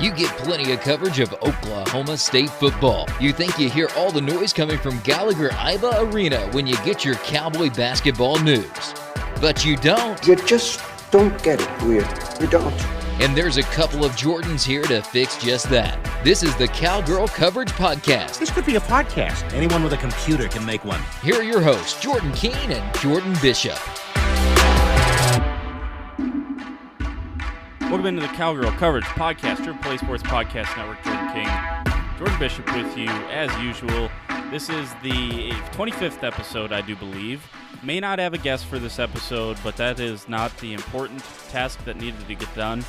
You get plenty of coverage of Oklahoma State football. You think you hear all the noise coming from Gallagher-Iba Arena when you get your Cowboy basketball news. But you don't. You just don't get it, weird. You don't. And there's a couple of Jordans here to fix just that. This is the Cowgirl Coverage Podcast. This could be a podcast. Anyone with a computer can make one. Here are your hosts, Jordan Keene and Jordan Bishop. Welcome into the Cowgirl Coverage Podcast, your Play Sports Podcast Network. Jordan King, Jordan Bishop with you as usual. This is the 25th episode, I do believe. May not have a guest for this episode, but that is not the important task that needed to get done.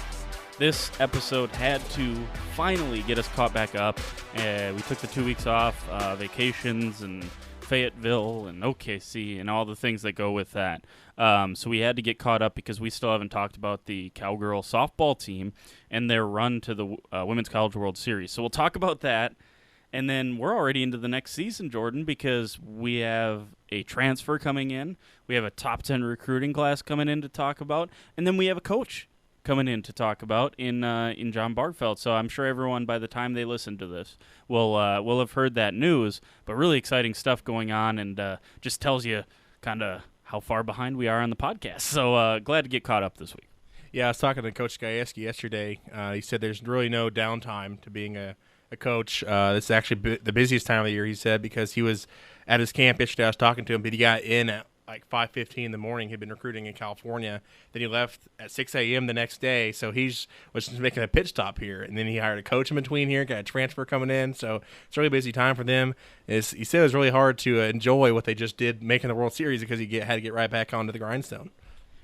This episode had to finally get us caught back up. We took the 2 weeks off, vacations and Fayetteville and OKC and all the things that go with that. So we had to get caught up because we still haven't talked about the Cowgirl softball team and their run to the Women's College World Series. So we'll talk about that. And then we're already into the next season, Jordan, because we have a transfer coming in. We have a top 10 recruiting class coming in to talk about. And then we have a coach coming in to talk about in John Bargfeldt. So I'm sure everyone, by the time they listen to this, will have heard that news. But really exciting stuff going on, and just tells you kind of how far behind we are on the podcast. So glad to get caught up this week. Yeah, I was talking to Coach Gajewski yesterday. He said there's really no downtime to being a coach. This is actually the busiest time of the year, he said, because he was at his camp yesterday. I was talking to him, but he got in at like 5:15 in the morning. He'd been recruiting in California. Then he left at 6 a.m. the next day, so was just making a pit stop here. And then he hired a coach in between here, got a transfer coming in. So it's a really busy time for them. He said it was really hard to enjoy what they just did making the World Series because he had to get right back onto the grindstone.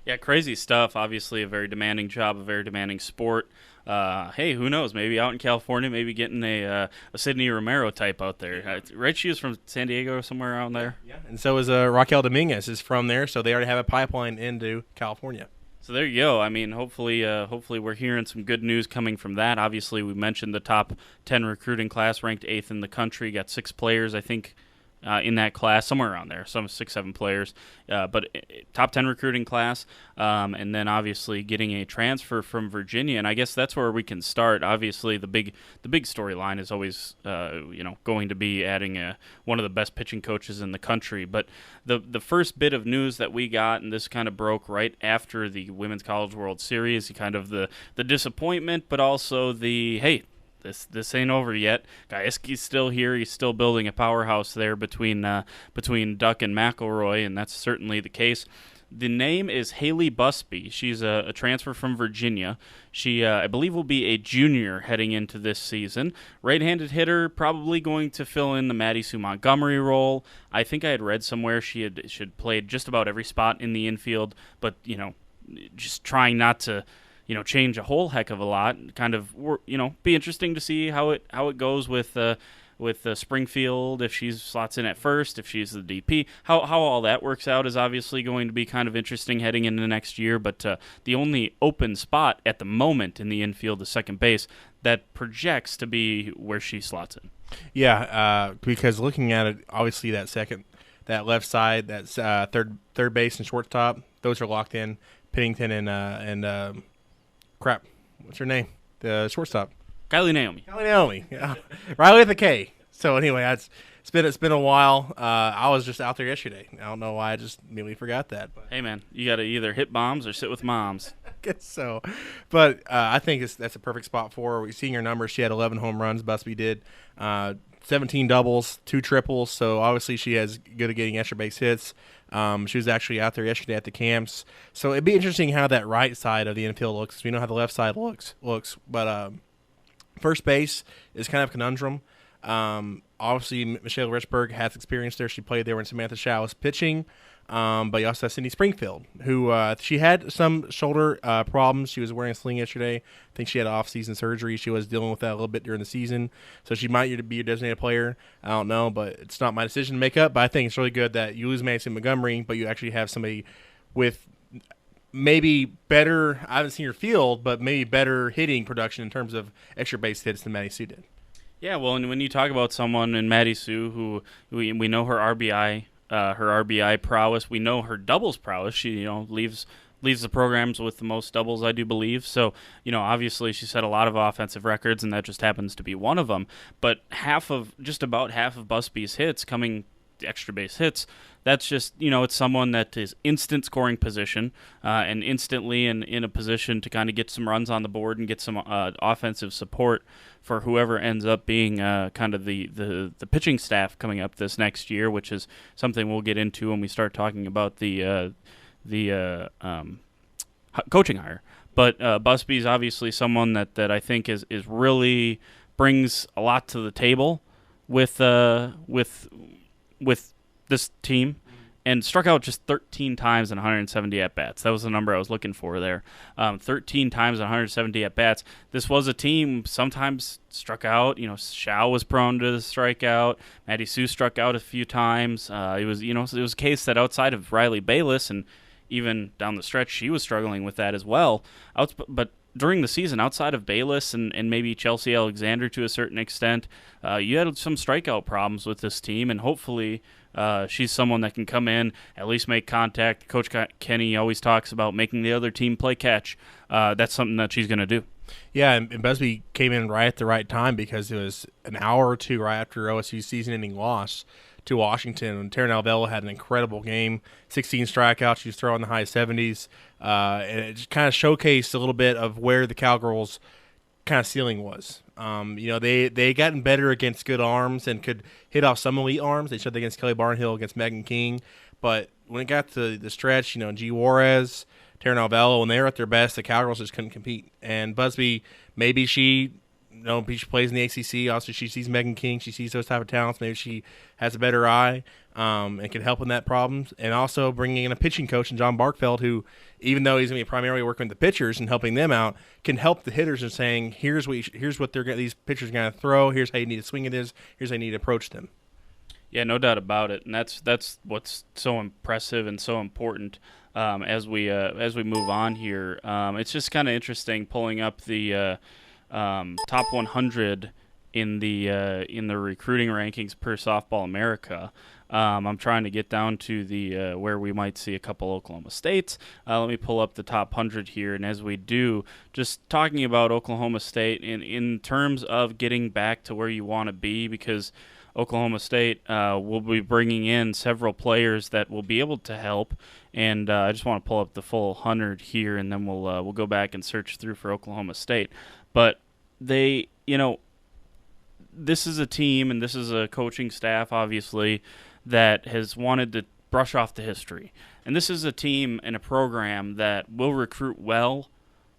Yeah, crazy stuff. Obviously a very demanding job, a very demanding sport. Hey, who knows? Maybe out in California, maybe getting a Sydney Romero type out there. Right, she was from San Diego or somewhere around there. Yeah, and so is Raquel Dominguez is from there, so they already have a pipeline into California. So there you go. I mean, hopefully we're hearing some good news coming from that. Obviously, we mentioned the top 10 recruiting class, ranked 8th in the country. Got 6 players, I think, in that class, somewhere around there, some 6-7 players, but top 10 recruiting class, and then obviously getting a transfer from Virginia, and I guess that's where we can start. Obviously, the big storyline is always going to be adding one of the best pitching coaches in the country. But the first bit of news that we got, and this kind of broke right after the Women's College World Series, kind of the disappointment, but also the hey. This ain't over yet. Gajewski's still here. He's still building a powerhouse there between Duck and McElroy, and that's certainly the case. The name is Hayley Busby. She's a transfer from Virginia. She, I believe, will be a junior heading into this season. Right-handed hitter, probably going to fill in the Maddie Sue Montgomery role. I think I had read somewhere she had played just about every spot in the infield, but just trying not to change a whole heck of a lot. Kind of, be interesting to see how it goes with Springfield, if she slots in at first, if she's the DP. How all that works out is obviously going to be kind of interesting heading into next year, but the only open spot at the moment in the infield is second base that projects to be where she slots in. Yeah, because looking at it, obviously that left side, that's third base and shortstop, those are locked in. Pennington and crap, what's her name? The shortstop. Kylie Naomi. Yeah. Riley with a K. So anyway, it's been a while. I was just out there yesterday. I don't know why I just immediately forgot that. But. Hey man, you got to either hit bombs or sit with moms. I guess so. But I think that's a perfect spot for her. We've seen her numbers. She had 11 home runs. Busby did. 17 doubles, 2 triples. So obviously she has good at getting extra base hits. She was actually out there yesterday at the camps. So it'd be interesting how that right side of the infield looks. We know how the left side looks. But first base is kind of a conundrum. Obviously, Michelle Richburg has experience there. She played there when Samantha Shaw was pitching. But you also have Cindy Springfield, who she had some shoulder problems. She was wearing a sling yesterday. I think she had off-season surgery. She was dealing with that a little bit during the season. So she might be your designated player. I don't know, but it's not my decision to make up. But I think it's really good that you lose Madison Montgomery, but you actually have somebody with maybe better, I haven't seen her field, but maybe better hitting production in terms of extra base hits than Maddie Sue did. Yeah, well, and when you talk about someone in Maddie Sue who we know her RBI prowess, we know her doubles prowess. She leaves leads the programs with the most doubles, I do believe. So, obviously she set a lot of offensive records, and that just happens to be one of them. But just about half of Busby's hits coming extra base hits, that's just, it's someone that is instant scoring position and instantly in a position to kind of get some runs on the board and get some offensive support for whoever ends up being kind of the pitching staff coming up this next year, which is something we'll get into when we start talking about the coaching hire. But Busby's obviously someone that I think is really brings a lot to the table with this team, and struck out just 13 times in 170 at-bats. That was the number I was looking for there. 13 times in 170 at-bats. This was a team sometimes struck out. Shao was prone to the strikeout. Maddie Sue struck out a few times. It was a case that outside of Riley Bayless, and even down the stretch, she was struggling with that as well. But during the season, outside of Bayless and maybe Chelsea Alexander to a certain extent, you had some strikeout problems with this team, and hopefully she's someone that can come in, at least make contact. Coach Kenny always talks about making the other team play catch. That's something that she's going to do. Yeah, and Busby came in right at the right time because it was an hour or two right after OSU's season-ending loss to Washington. And Taryn Alvelo had an incredible game, 16 strikeouts. She was throwing the high 70s. And it just kind of showcased a little bit of where the Cowgirls' kind of ceiling was. They gotten better against good arms and could hit off some elite arms. They showed that against Kelly Barnhill, against Megan King. But when it got to the stretch, G. Juarez, Taryn Alvelo, when they were at their best, the Cowgirls just couldn't compete. And Busby, maybe she plays in the ACC. Also, she sees Megan King. She sees those type of talents. Maybe she has a better eye and can help in that problem. And also bringing in a pitching coach, and John Bargfeldt, who, even though he's going to be primarily working with the pitchers and helping them out, can help the hitters and saying, here's what these pitchers are going to throw. Here's how you need to swing it is. Here's how you need to approach them. Yeah, no doubt about it, and that's what's so impressive and so important as we move on here. It's just kind of interesting pulling up the top 100 in the recruiting rankings per Softball America. I'm trying to get down to the where we might see a couple Oklahoma States. Let me pull up the top 100 here, and as we do, just talking about Oklahoma State in terms of getting back to where you want to be, because Oklahoma State will be bringing in several players that will be able to help, and I just want to pull up the full 100 here, and then we'll go back and search through for Oklahoma State. But they, this is a team and this is a coaching staff, obviously, that has wanted to brush off the history. And this is a team and a program that will recruit well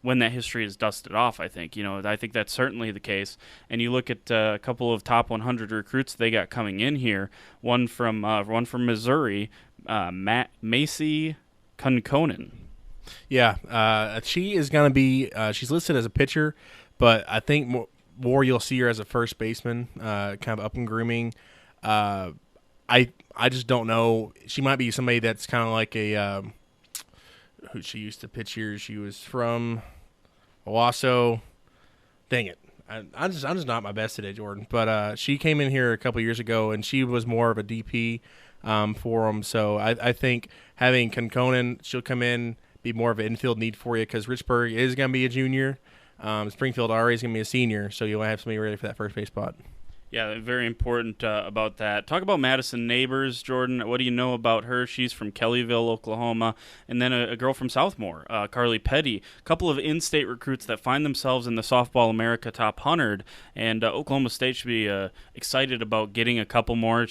when that history is dusted off, I think. I think that's certainly the case. And you look at a couple of top 100 recruits they got coming in here. One from Missouri, Macy Kunkonen. Yeah, she is going to be she's listed as a pitcher, but I think more you'll see her as a first baseman, kind of up and grooming. I just don't know. She might be somebody that's kind of like a who she used to pitch here. She was from Owasso. Dang it. I'm just not my best today, Jordan. But she came in here a couple years ago, and she was more of a DP for them. So I think having Kunkonen, she'll come in, be more of an infield need for you, because Richburg is going to be a junior. Springfield already is going to be a senior, so you'll have somebody ready for that first base spot. Yeah, very important about that. Talk about Madison Neighbors, Jordan. What do you know about her? She's from Kellyville, Oklahoma. And then a girl from Southmore, Carly Petty. A couple of in-state recruits that find themselves in the Softball America Top 100. And Oklahoma State should be excited about getting a couple more.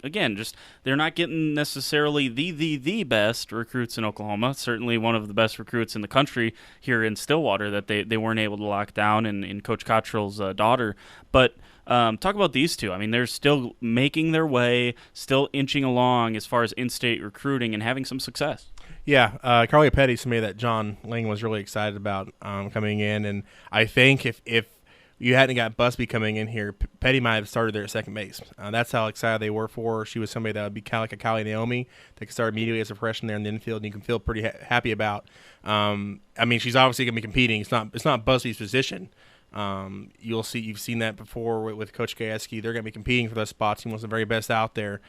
Again, just they're not getting necessarily the best recruits in Oklahoma. Certainly one of the best recruits in the country here in Stillwater that they weren't able to lock down in Coach Cottrell's daughter. But talk about these two. I mean, they're still making their way, still inching along as far as in-state recruiting and having some success. Yeah, Carly Petty, somebody that John Lang was really excited about coming in. And I think if you hadn't got Busby coming in here, Petty might have started there at second base. That's how excited they were for her. She was somebody that would be kind of like a Callie Naomi that could start immediately as a freshman there in the infield, and you can feel pretty happy about. I mean, she's obviously going to be competing. It's not Busby's position. You've seen that before with Coach Gajewski. They're going to be competing for those spots. He wants the very best out there.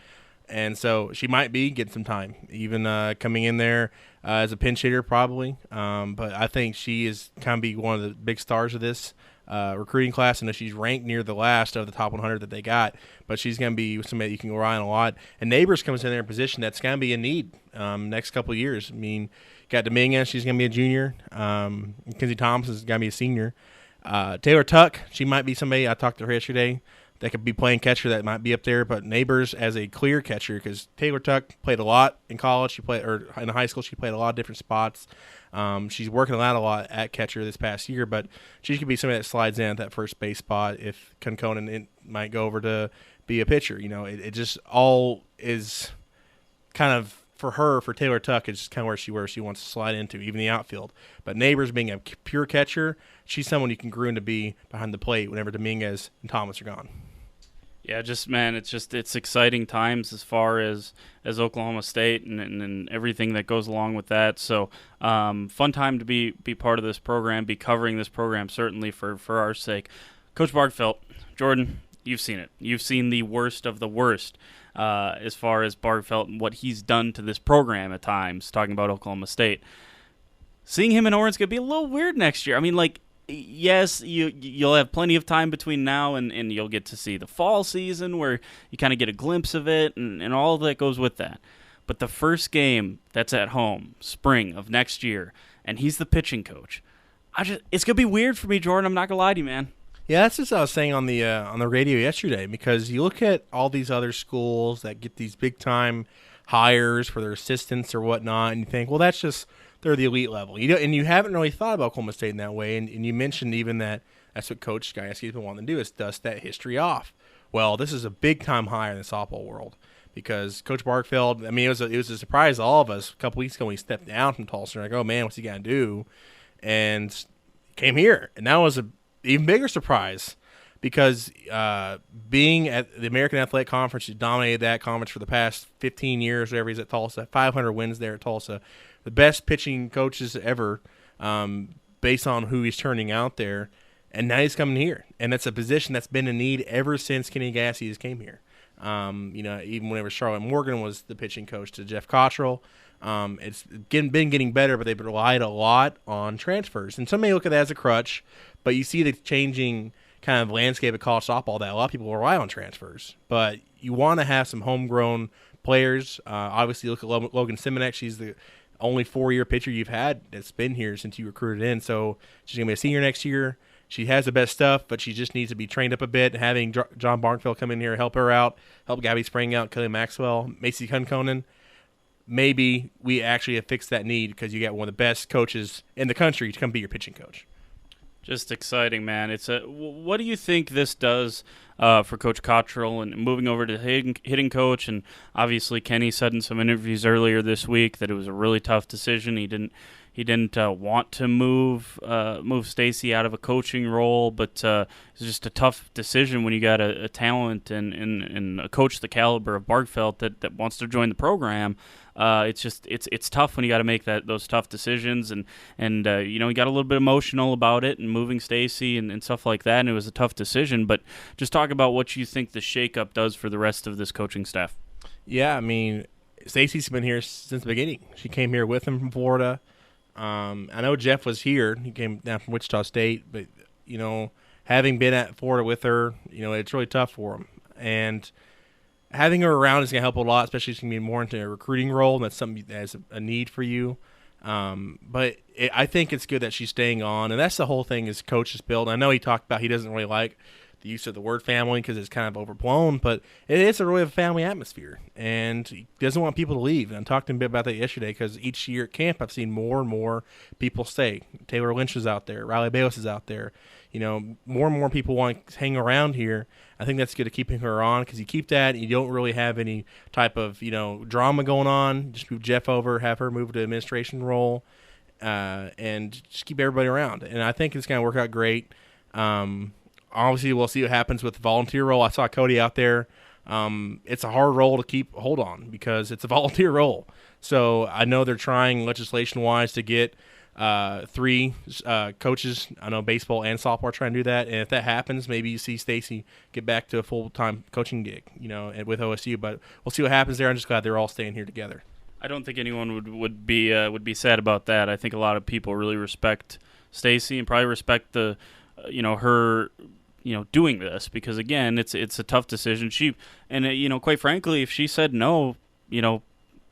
And so she might be getting some time, even coming in there as a pinch hitter probably. But I think she is kind of be one of the big stars of this recruiting class, and she's ranked near the last of the top 100 that they got. But she's going to be somebody you can rely on a lot. And Neighbors comes in there in a position that's going to be in need next couple of years. I mean, got Dominguez, she's going to be a junior. Mackenzie Thompson is going to be a senior. Taylor Tuck, she might be somebody, I talked to her yesterday, that could be playing catcher that might be up there, but Neighbors as a clear catcher, because Taylor Tuck played a lot in college. Or in high school, she played a lot of different spots. She's working a lot at catcher this past year, but she could be somebody that slides in at that first base spot if Kunkonen might go over to be a pitcher. It just all is kind of for Taylor Tuck, it's just kind of where she wants to slide into, even the outfield. But Neighbors being a pure catcher, she's someone you can groom to be behind the plate whenever Dominguez and Thomas are gone. Yeah, it's exciting times as far as Oklahoma State and everything that goes along with that. So fun time to be part of this program, be covering this program, certainly for our sake. Coach Bargfeldt, Jordan, you've seen it. You've seen the worst of the worst as far as Bargfeldt and what he's done to this program at times, talking about Oklahoma State. Seeing him in Orange could be a little weird next year. I mean, yes, you'll have plenty of time between now and you'll get to see the fall season where you kind of get a glimpse of it and all that goes with that. But the first game that's at home, spring of next year, and he's the pitching coach. It's going to be weird for me, Jordan. I'm not going to lie to you, man. Yeah, that's just what I was saying on the radio yesterday, because you look at all these other schools that get these big-time hires for their assistants or whatnot, and you think, well, that's just – they're the elite level. And you haven't really thought about Oklahoma State in that way. And you mentioned even that's what Coach Gajewski's been wanting to do, is dust that history off. Well, this is a big-time hire in the softball world, because Coach Bargfeldt, I mean, it was a surprise to all of us a couple weeks ago when he stepped down from Tulsa. Like, oh, man, what's he going to do? And came here. And that was an even bigger surprise, because being at the American Athletic Conference, he dominated that conference for the past 15 years, whatever he's at Tulsa, 500 wins there at Tulsa. The best pitching coaches ever, based on who he's turning out there, and now he's coming here, and that's a position that's been in need ever since Kenny Gassie has came here. Even whenever Charlotte Morgan was the pitching coach to Jeff Cottrell, it's been getting better, but they've relied a lot on transfers, and some may look at that as a crutch, but you see the changing kind of landscape of college softball that a lot of people rely on transfers, but you want to have some homegrown players. Obviously, look at Logan Simonek. She's the only 4-year pitcher you've had that's been here since you recruited in. So she's going to be a senior next year. She has the best stuff, but she just needs to be trained up a bit. Having John Bargfeldt come in here, help her out, help Gabby Spring out, Kelly Maxwell, Macy Kunkonen. Maybe we actually have fixed that need, because you got one of the best coaches in the country to come be your pitching coach. Just exciting, man. What do you think this does for Coach Cottrell and moving over to hitting coach? And obviously, Kenny said in some interviews earlier this week that it was a really tough decision. He didn't want to move Stacy out of a coaching role, but it's just a tough decision when you got a talent and a coach the caliber of Bargfeldt that wants to join the program. It's tough when you got to make those tough decisions, and he got a little bit emotional about it and moving Stacy and stuff like that, and it was a tough decision. But just talk about what you think the shakeup does for the rest of this coaching staff. Yeah, I mean, Stacy's been here since the beginning. She came here with him from Florida. I know Jeff was here. He came down from Wichita State, but having been at Florida with her, it's really tough for him. And having her around is going to help a lot, especially if she's going to be more into a recruiting role, and that's something that's a need for you. But I think it's good that she's staying on, and that's the whole thing is coaches build. I know he talked about he doesn't really like the use of the word family because it's kind of overblown, but it is a really family atmosphere, and he doesn't want people to leave. And I talked to him a bit about that yesterday, because each year at camp I've seen more and more people stay. Taylor Lynch is out there. Riley Bayless is out there. More and more people want to hang around here. I think that's good to keeping her on, because you keep that and you don't really have any type of, drama going on. Just move Jeff over, have her move to administration role, and just keep everybody around. And I think it's going to work out great. Obviously, we'll see what happens with the volunteer role. I saw Cody out there. It's a hard role to keep hold on, because it's a volunteer role. So I know they're trying legislation-wise to get three coaches. I know baseball and softball are trying to do that, and if that happens, maybe you see Stacy get back to a full-time coaching gig, with OSU. But we'll see what happens there. I'm just glad they're all staying here together. I don't think anyone would be sad about that. I think a lot of people really respect Stacy and probably respect the her doing this, because again it's a tough decision. Quite frankly, if she said no,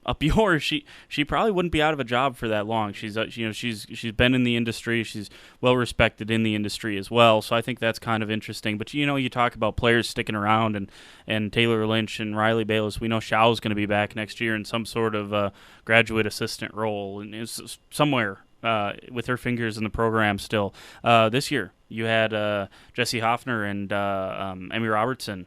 up yours, she probably wouldn't be out of a job for that long. She's been in the industry. She's well respected in the industry as well. So I think that's kind of interesting. But you talk about players sticking around, and Taylor Lynch and Riley Bayless. We know Shao's going to be back next year in some sort of graduate assistant role, and it's somewhere with her fingers in the program still. This year you had Jesse Hoffner and Emmy Robertson,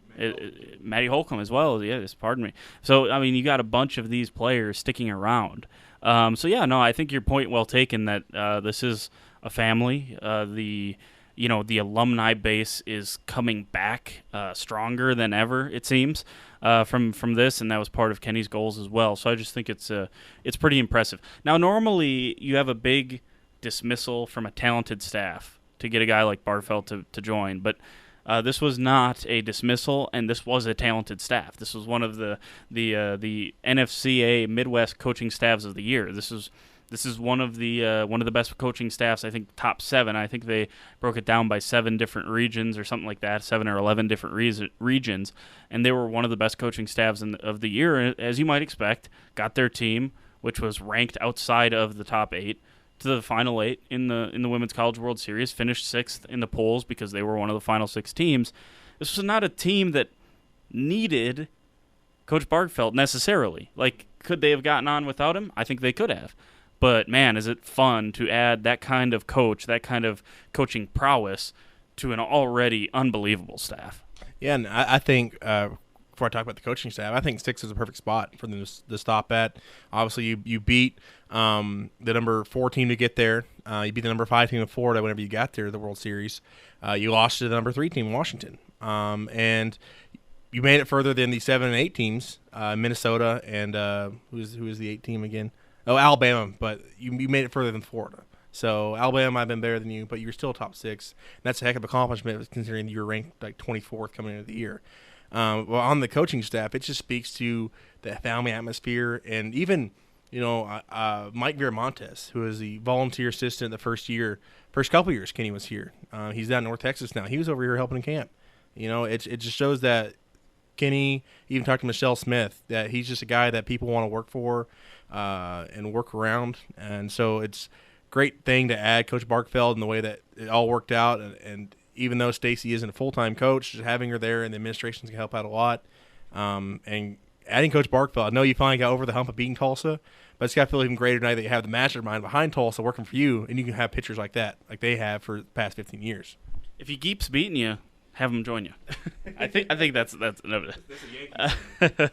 Maddie Holcomb as well. Yes, pardon me. So I mean, you got a bunch of these players sticking around. I think your point well taken that this is a family. The alumni base is coming back stronger than ever, it seems, from this, and that was part of Kenny's goals as well. So I just think it's pretty impressive. Now, normally you have a big dismissal from a talented staff to get a guy like Bargfeldt to join, but this was not a dismissal, and this was a talented staff. This was one of the NFCA Midwest coaching staffs of the year. This is one of the best coaching staffs, I think, top 7. I think they broke it down by 7 different regions or something like that, 7 or 11 different regions, and they were one of the best coaching staffs of the year, as you might expect. Got their team, which was ranked outside of the top 8, to the final 8 in the Women's College World Series, finished 6th in the polls because they were one of the final 6 teams. This was not a team that needed Coach Bargfeldt necessarily. Like, could they have gotten on without him? I think they could have. But, man, is it fun to add that kind of coach, that kind of coaching prowess to an already unbelievable staff. Yeah, and I think before I talk about the coaching staff, I think 6 is a perfect spot for them to stop at. Obviously, you beat the number 4 team to get there. You beat the number 5 team in Florida whenever you got there to the World Series. You lost to the number 3 team, Washington. And you made it further than the 7 and 8 teams, Minnesota and who is the 8 team again? Oh, Alabama, but you made it further than Florida. So Alabama might have been better than you, but you were still top 6. And that's a heck of an accomplishment considering you were ranked like 24th coming into the year. Well, on the coaching staff, it just speaks to the family atmosphere, and even Mike Viramontes, who is the volunteer assistant the first couple years Kenny was here. He's down in North Texas now. He was over here helping in camp. It just shows that Kenny even talked to Michelle Smith that he's just a guy that people want to work for and work around, and so it's a great thing to add Coach Bargfeldt in the way that it all worked out, and even though Stacy isn't a full-time coach, just having her there and the administration's going to help out a lot. And adding Coach Bargfeldt, I know you finally got over the hump of beating Tulsa, but it's got to feel even greater now that you have the mastermind behind Tulsa working for you, and you can have pitchers like that, like they have for the past 15 years. If he keeps beating you, have him join you. I think that's no. That's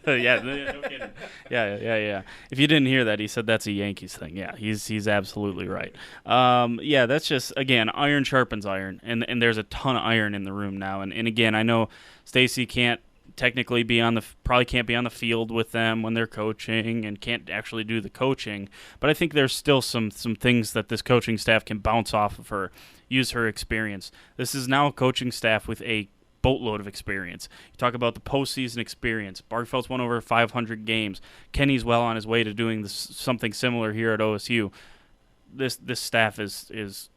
a Yeah, no kidding. Yeah. If you didn't hear that, he said that's a Yankees thing. Yeah, he's absolutely right. That's just, again, iron sharpens iron, and there's a ton of iron in the room now. And again, I know Stacy can't technically probably can't be on the field with them when they're coaching and can't actually do the coaching, but I think there's still some things that this coaching staff can bounce off of her, use her experience. This is now a coaching staff with a boatload of experience. You talk about the postseason experience. Bargfeldt's won over 500 games. Kenny's well on his way to doing something similar here at OSU. This staff is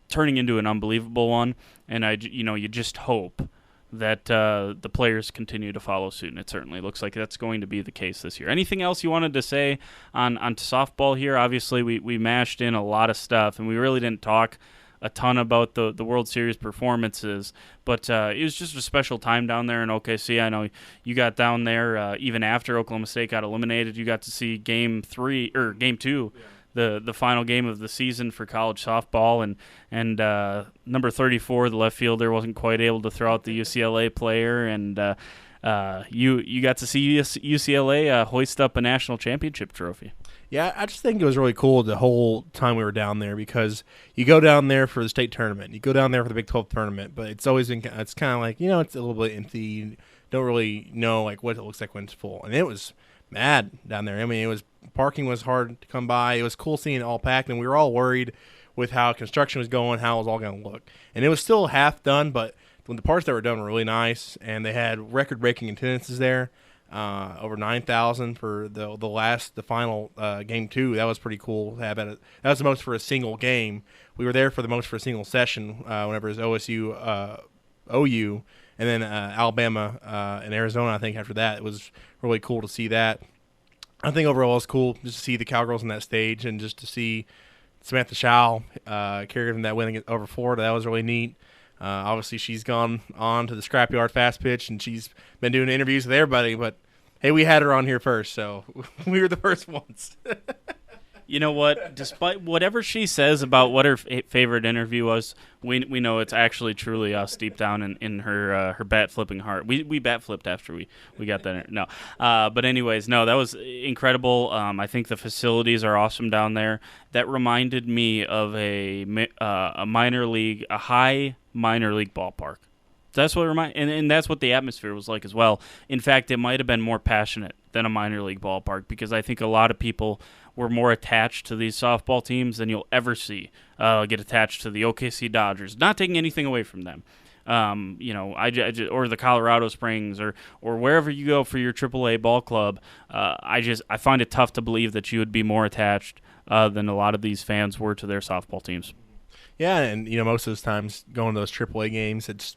turning into an unbelievable one, and you just hope that the players continue to follow suit, and it certainly looks like that's going to be the case this year. Anything else you wanted to say on softball here? Obviously, we mashed in a lot of stuff, and we really didn't talk a ton about the World Series performances, but it was just a special time down there in OKC. I know you got down there even after Oklahoma State got eliminated. You got to see Game 2. Yeah. The final game of the season for college softball, and number 34, the left fielder, wasn't quite able to throw out the UCLA player, and you got to see UCLA hoist up a national championship trophy. Yeah, I just think it was really cool the whole time we were down there, because you go down there for the state tournament, you go down there for the Big 12 tournament, but it's always been, it's kind of like, it's a little bit empty. You don't really know like what it looks like when it's full, and it was mad down there. I mean, parking was hard to come by. It was cool seeing it all packed, and we were all worried with how construction was going, how it was all going to look. And it was still half done, but when the parts that were done were really nice, and they had record-breaking attendances there, over 9,000 for the final game 2. That was pretty cool. That was the most for a single game. We were there for the most for a single session whenever it was OSU, OU, and then Alabama and Arizona. I think after that, it was really cool to see that. I think overall it's cool just to see the Cowgirls on that stage and just to see Samantha Schau carrying that win over Florida. That was really neat. Obviously, she's gone on to the scrapyard fast pitch, and she's been doing interviews with everybody. But, hey, we had her on here first, so we were the first ones. You know what? Despite whatever she says about what her favorite interview was, we know it's actually truly us deep down in her bat flipping heart. We bat flipped after we got that. No, but anyways, no, that was incredible. I think the facilities are awesome down there. That reminded me of a minor league, a high minor league ballpark. That's what and that's what the atmosphere was like as well. In fact, it might have been more passionate than a minor league ballpark because I think a lot of people were more attached to these softball teams than you'll ever see get attached to the OKC Dodgers. Not taking anything away from them, or the Colorado Springs or wherever you go for your AAA ball club. I find it tough to believe that you would be more attached than a lot of these fans were to their softball teams. Yeah, and most of those times going to those AAA games, it's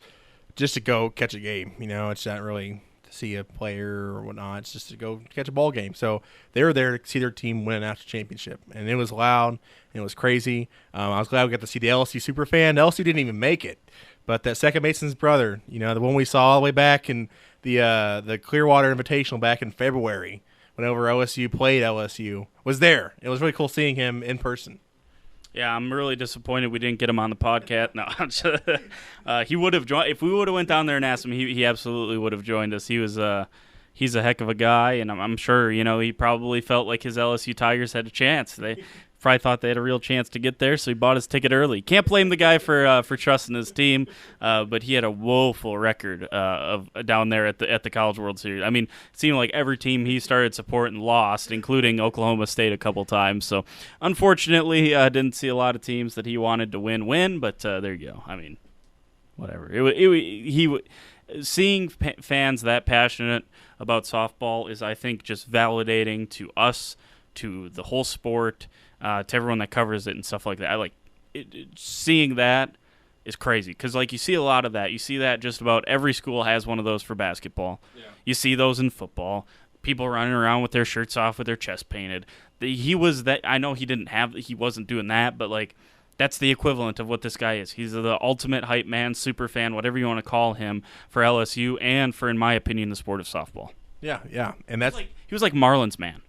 just to go catch a game. It's not really to see a player or whatnot. It's just to go catch a ball game. So they were there to see their team win a national championship, and it was loud and it was crazy. I was glad we got to see the LSU Superfan. LSU didn't even make it, but that second baseman's brother, the one we saw all the way back in the Clearwater Invitational back in February, whenever OSU played LSU, was there. It was really cool seeing him in person. Yeah, I'm really disappointed we didn't get him on the podcast. No, he would have joined if we would have went down there and asked him. He absolutely would have joined us. He's a heck of a guy, and I'm sure he probably felt like his LSU Tigers had a chance. They probably thought they had a real chance to get there, so he bought his ticket early. Can't blame the guy for trusting his team, but he had a woeful record of down there at the College World Series. I mean, it seemed like every team he started supporting lost, including Oklahoma State a couple times. So, unfortunately, didn't see a lot of teams that he wanted to win. But there you go. I mean, whatever. Seeing fans that passionate about softball is, I think, just validating to us, to the whole sport. To everyone that covers it and stuff like that. Seeing that is crazy because, you see a lot of that. You see that just about every school has one of those for basketball. Yeah. You see those in football. People running around with their shirts off with their chest painted. He was that. I know he wasn't doing that, but, that's the equivalent of what this guy is. He's the ultimate hype man, super fan, whatever you want to call him, for LSU and for, in my opinion, the sport of softball. Yeah. And that's he was like Marlins man.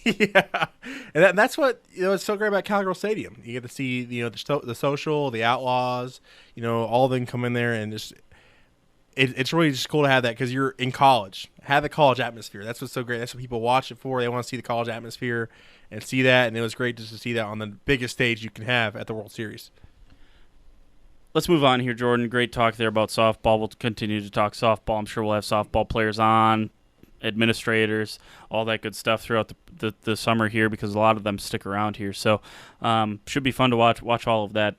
Yeah, and that's what it's so great about Cowgirl Stadium. You get to see the social, the Outlaws, all of them come in there, and it's really just cool to have that because you're in college, have the college atmosphere. That's what's so great. That's what people watch it for. They want to see the college atmosphere and see that, and it was great just to see that on the biggest stage you can have at the World Series. Let's move on here, Jordan. Great talk there about softball. We'll continue to talk softball. I'm sure we'll have softball players on, administrators, all that good stuff throughout the summer here because a lot of them stick around here. So should be fun to watch all of that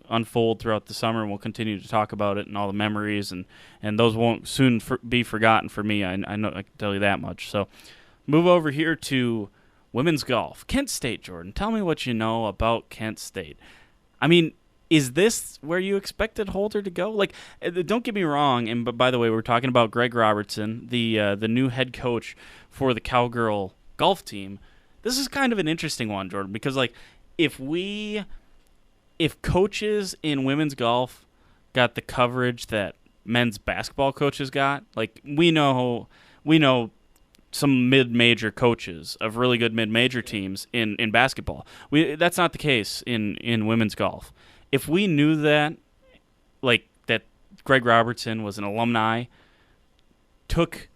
unfold throughout the summer, and we'll continue to talk about it and all the memories, and those won't soon be forgotten for me. I know I can tell you that much. So move over here to women's golf. Kent State, Jordan. Tell me what you know about Kent State. I mean, is this where you expected Holder to go? Don't get me wrong, but by the way, we're talking about Greg Robertson, the new head coach for the Cowgirl golf team. This is kind of an interesting one, Jordan, because if coaches in women's golf got the coverage that men's basketball coaches got, we know some mid-major coaches of really good mid-major teams in basketball. That's not the case in women's golf. If we knew that, that Greg Robertson was an alumni, took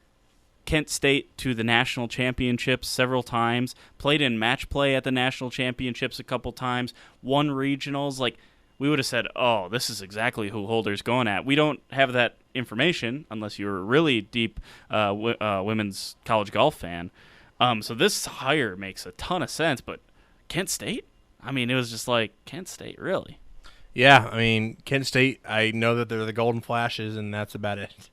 Kent State to the national championships several times, played in match play at the national championships a couple times, won regionals, we would have said, oh, this is exactly who Holder's going at. We don't have that information unless you're a really deep women's college golf fan. So this hire makes a ton of sense, but Kent State? I mean, it was just like, Kent State, really? Yeah, I mean, Kent State, I know that they're the Golden Flashes, and that's about it.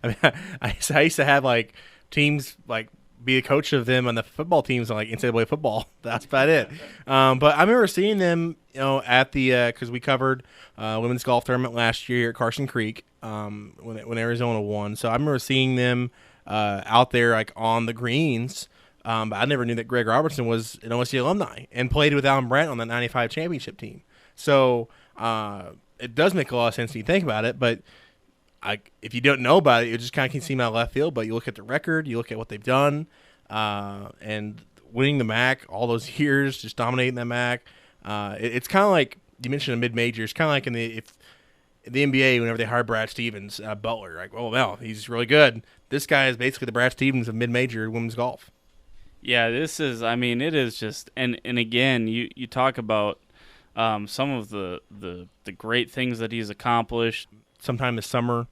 I mean, I used to have, like, teams, like, be a coach of them on the football teams on, like, NCAA football. That's about it. But I remember seeing them, at the because we covered women's golf tournament last year at Carson Creek when Arizona won. So I remember seeing them out there, like, on the greens. But I never knew that Greg Robertson was an OSU alumni and played with Alan Brandt on that 95 championship team. So it does make a lot of sense when you think about it, but if you don't know about it, it just kind of can seem out of left field. But you look at the record, you look at what they've done, and winning the MAC all those years, just dominating the MAC. It's kind of like you mentioned a mid-major. It's kind of like in the NBA whenever they hired Brad Stevens, Butler. Like, oh, well, he's really good. This guy is basically the Brad Stevens of mid-major women's golf. Yeah, this is. I mean, it is just. And again, you talk about some of the great things that he's accomplished. Sometime this summer,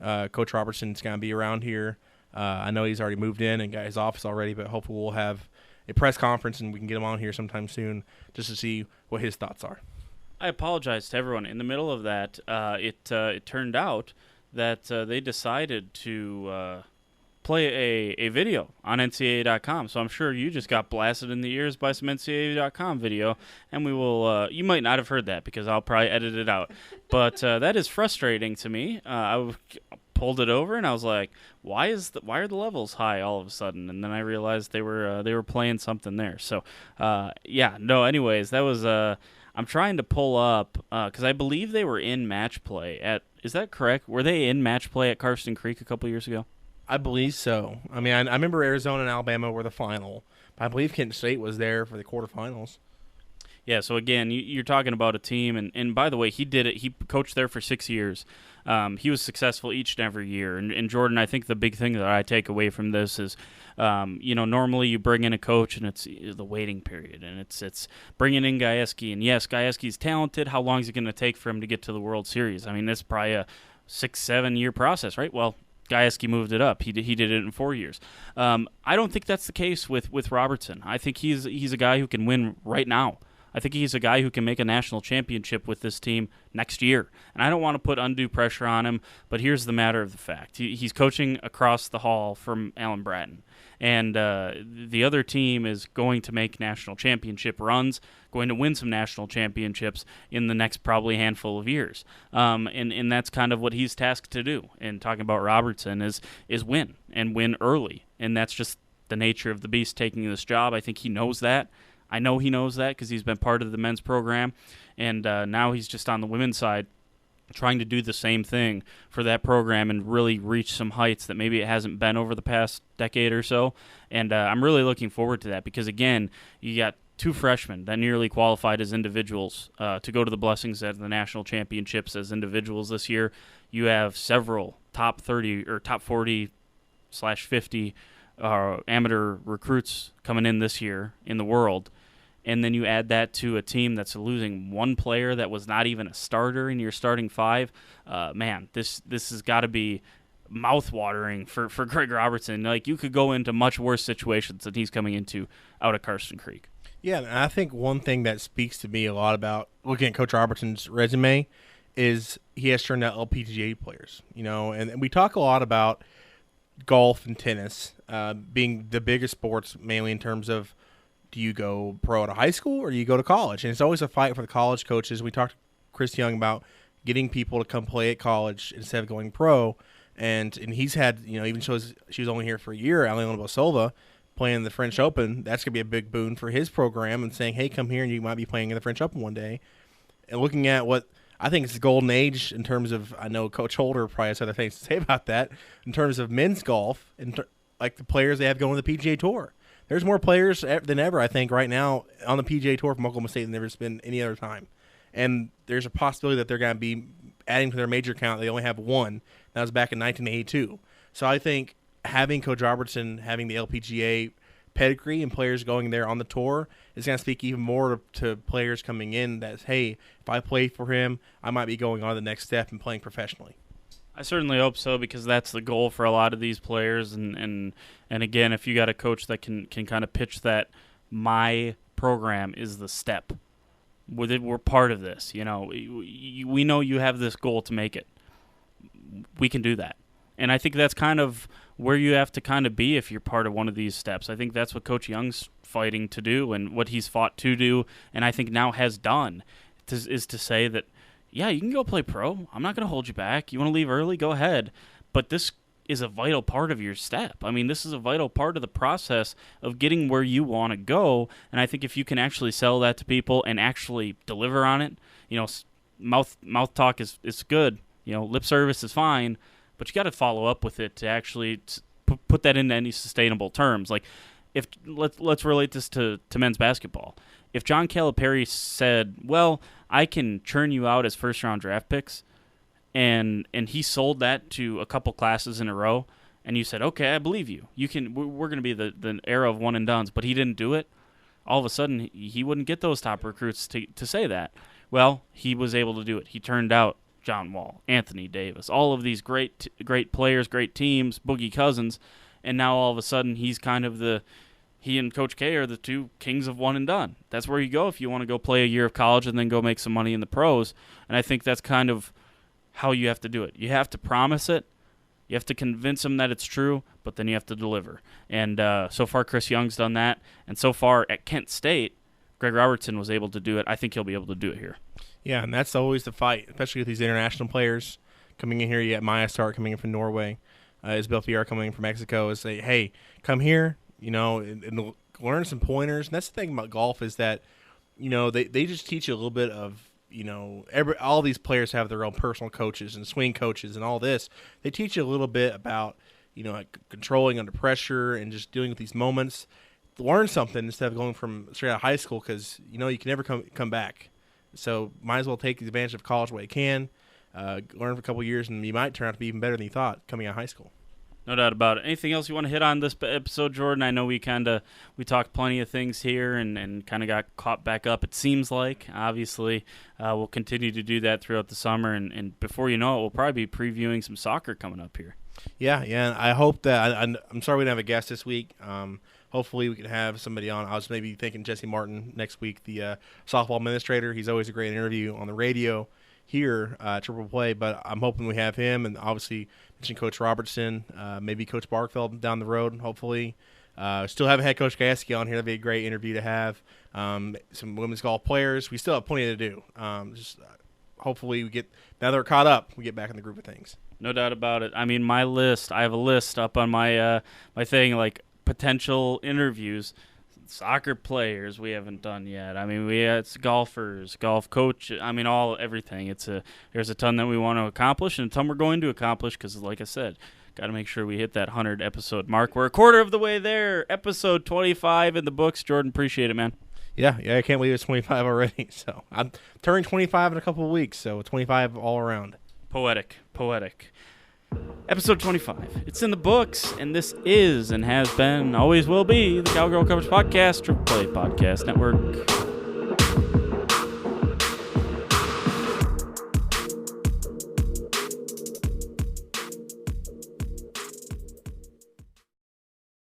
Coach Robertson's going to be around here. I know he's already moved in and got his office already, but hopefully we'll have a press conference and we can get him on here sometime soon just to see what his thoughts are. I apologize to everyone. In the middle of that, it turned out that they decided to play a video on NCAA.com. So I'm sure you just got blasted in the ears by some NCAA.com video, and we will. You might not have heard that because I'll probably edit it out. But that is frustrating to me. I pulled it over and I was like, why are the levels high all of a sudden? And then I realized they were playing something there. So anyways, that was I'm trying to pull up because I believe they were in match play at. Is that correct? Were they in match play at Carson Creek a couple years ago? I believe so. I mean, I remember Arizona and Alabama were the final. But I believe Kent State was there for the quarterfinals. Yeah, so again, you're talking about a team, and by the way, he did it. He coached there for 6 years. He was successful each and every year. And Jordan, I think the big thing that I take away from this is, normally you bring in a coach and it's the waiting period, and it's bringing in Gajewski. And yes, Gajewski's talented. How long is it going to take for him to get to the World Series? I mean, this is probably a 6-7 year process, right? Well, Gajewski moved it up. He did it in 4 years. I don't think that's the case with Robertson. I think he's a guy who can win right now. I think he's a guy who can make a national championship with this team next year. And I don't want to put undue pressure on him, but here's the matter of the fact. He's coaching across the hall from Alan Bratton. And the other team is going to make national championship runs, going to win some national championships in the next probably handful of years. And that's kind of what he's tasked to do. And talking about Robertson is win, and win early. And that's just the nature of the beast taking this job. I think he knows that. I know he knows that because he's been part of the men's program. And now he's just on the women's side trying to do the same thing for that program and really reach some heights that maybe it hasn't been over the past decade or so. And I'm really looking forward to that because, again, you got two freshmen that nearly qualified as individuals to go to the Blessings at the national championships as individuals this year. You have several top 30 or top 40/50 amateur recruits coming in this year in the world. And then you add that to a team that's losing one player that was not even a starter in your starting five. Man, this has got to be mouth-watering for Greg Robertson. Like, you could go into much worse situations than he's coming into out at Carson Creek. Yeah, and I think one thing that speaks to me a lot about looking at Coach Robertson's resume is he has turned out LPGA players. And we talk a lot about golf and tennis being the biggest sports, mainly in terms of, do you go pro at a high school or do you go to college? And it's always a fight for the college coaches. We talked to Chris Young about getting people to come play at college instead of going pro. And he's had, even she was only here for a year, Alena Bosova, playing the French Open. That's going to be a big boon for his program and saying, hey, come here and you might be playing in the French Open one day. And looking at what I think is the golden age in terms of, I know Coach Holder probably has other things to say about that, in terms of men's golf and like the players they have going to the PGA Tour. There's more players than ever, I think, right now on the PGA Tour from Oklahoma State than there's been any other time. And there's a possibility that they're going to be adding to their major count. They only have one. That was back in 1982. So I think having Coach Robertson, having the LPGA pedigree and players going there on the tour is going to speak even more to players coming in that, hey, if I play for him, I might be going on to the next step and playing professionally. I certainly hope so, because that's the goal for a lot of these players. And again, if you got a coach that can kind of pitch that, my program is the step. We're part of this. We know you have this goal to make it. We can do that. And I think that's kind of where you have to kind of be if you're part of one of these steps. I think that's what Coach Young's fighting to do and what he's fought to do, and I think now has done, is to say that, yeah, you can go play pro. I'm not going to hold you back. You want to leave early? Go ahead. But this is a vital part of your step. I mean, this is a vital part of the process of getting where you want to go, and I think if you can actually sell that to people and actually deliver on it, mouth talk is good. Lip service is fine, but you got to follow up with it to actually put that into any sustainable terms. Like, if let's relate this to men's basketball. If John Calipari said, "Well, I can churn you out as first-round draft picks," and he sold that to a couple classes in a row, and you said, "Okay, I believe you. You can. We're going to be the era of one and dones," but he didn't do it. All of a sudden, he wouldn't get those top recruits to say that. Well, he was able to do it. He turned out John Wall, Anthony Davis, all of these great players, great teams, Boogie Cousins, and now all of a sudden he's kind of he and Coach K are the two kings of one and done. That's where you go if you want to go play a year of college and then go make some money in the pros, and I think that's kind of how you have to do it. You have to promise it, you have to convince them that it's true, but then you have to deliver. And so far Chris Young's done that, and so far at Kent State, Greg Robertson was able to do it. I think he'll be able to do it here. Yeah, and that's always the fight, especially with these international players coming in here. You got Maya Stark coming in from Norway, Isabel Fiar coming in from Mexico. Is say, hey, come here, and learn some pointers. And that's the thing about golf is that, they just teach you a little bit of, all these players have their own personal coaches and swing coaches and all this. They teach you a little bit about, like controlling under pressure and just dealing with these moments. Learn something instead of going from straight out of high school because, you can never come back. So might as well take advantage of college while you can, learn for a couple of years, and you might turn out to be even better than you thought coming out of high school. No doubt about it. Anything else you want to hit on this episode, Jordan? I know we talked plenty of things here and kind of got caught back up, it seems like. Obviously, we'll continue to do that throughout the summer, and before you know it, we'll probably be previewing some soccer coming up here. Yeah. And I hope that I'm sorry we didn't have a guest this week. Hopefully we can have somebody on. I was maybe thinking Jesse Martin next week, the softball administrator. He's always a great interview on the radio here at Triple Play, but I'm hoping we have him, and obviously mention Coach Robertson, maybe Coach Bargfeldt down the road, hopefully. Still haven't had Coach Gaske on here. That'd be a great interview to have. Some women's golf players. We still have plenty to do. Hopefully we get, now that we're caught up, we get back in the groove of things. No doubt about it. I mean, I have a list up on my my thing, like potential interviews. Soccer players we haven't done yet. I mean, it's golfers, golf coach. I mean, everything. There's a ton that we want to accomplish and a ton we're going to accomplish because, like I said, got to make sure we hit that 100 episode mark. We're a quarter of the way there. Episode 25 in the books. Jordan, appreciate it, man. Yeah, I can't believe it's 25 already. So I'm turning 25 in a couple of weeks. So 25 all around. Poetic. Episode 25. It's in the books, and this is and has been, always will be, the Cowgirl Coverage Podcast, Triple Play Podcast Network.